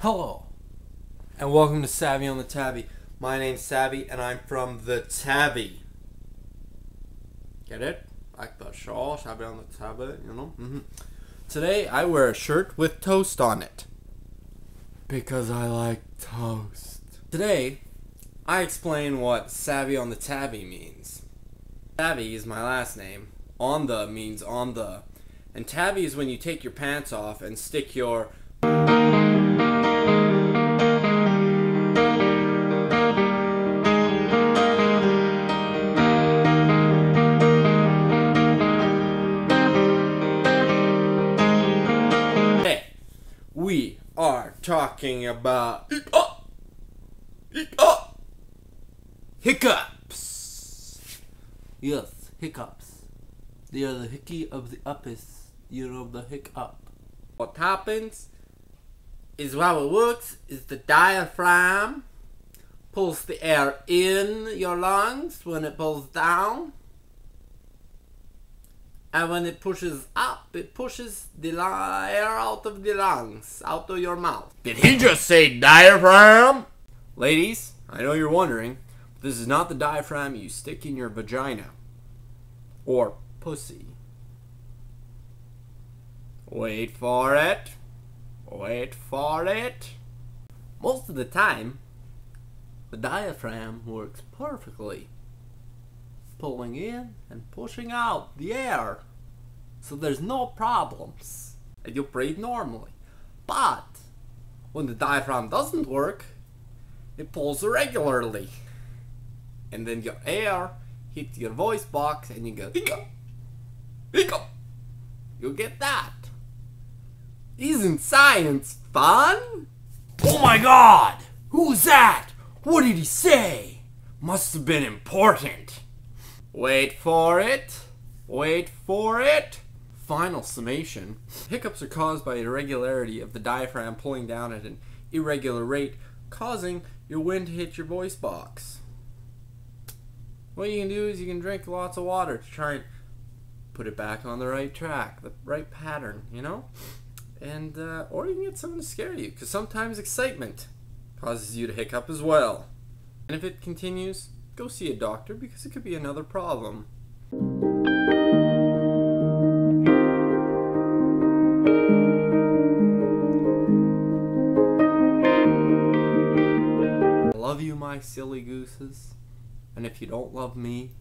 Hello, and welcome to Savi on the Tabby. My name's Savi, and I'm from the Tabby. Get it? Like the show, Savi on the Tabby, you know? Today, I wear a shirt with toast on it. Because I like toast. Today, I explain what Savi on the Tabby means. Savi is my last name. On the means on the. And tabby is when you take your pants off and stick your... We are talking about hiccups. Yes, hiccups. They are the hickey of the uppest. You're of the hiccup. What happens is how it works is the diaphragm pulls the air in your lungs when it pulls down. And when it pushes up, it pushes the air out of the lungs, out of your mouth. Did he just say diaphragm? Ladies, I know you're wondering, but this is not the diaphragm you stick in your vagina. Or pussy. Wait for it. Wait for it. Most of the time, the diaphragm works perfectly, pulling in and pushing out the air, so there's no problems and you'll breathe normally. But when the diaphragm doesn't work, it pulls irregularly, and then your air hits your voice box and you go hiccup, hiccup. You'll get that. Isn't science fun? Oh my god! Who's that? What did he say? Must have been important. Wait for it. Wait for it. Final summation. Hiccups are caused by irregularity of the diaphragm pulling down at an irregular rate, causing your wind to hit your voice box. What you can do is you can drink lots of water to try and put it back on the right track, the right pattern, you know? And, or you can get someone to scare you, because sometimes excitement causes you to hiccup as well. And if it continues, go see a doctor, because it could be another problem. I love you, my silly gooses. And if you don't love me,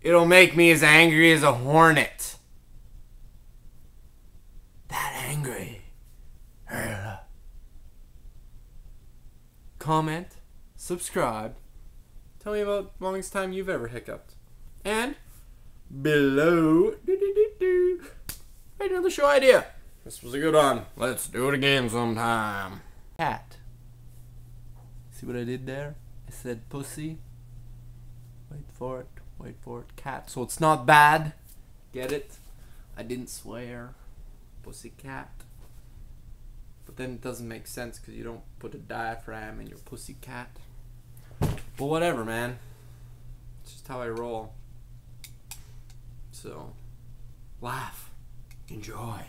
it'll make me as angry as a hornet. That angry. Comment, subscribe, tell me about the longest time you've ever hiccuped. And below, write another show idea. This was a good one. Let's do it again sometime. Cat. See what I did there? I said pussy. Wait for it. Wait for it. Cat. So it's not bad. Get it? I didn't swear. Pussy cat. But then it doesn't make sense because you don't put a diaphragm in your pussy cat. Well, whatever, man. It's just how I roll. So, laugh. Enjoy.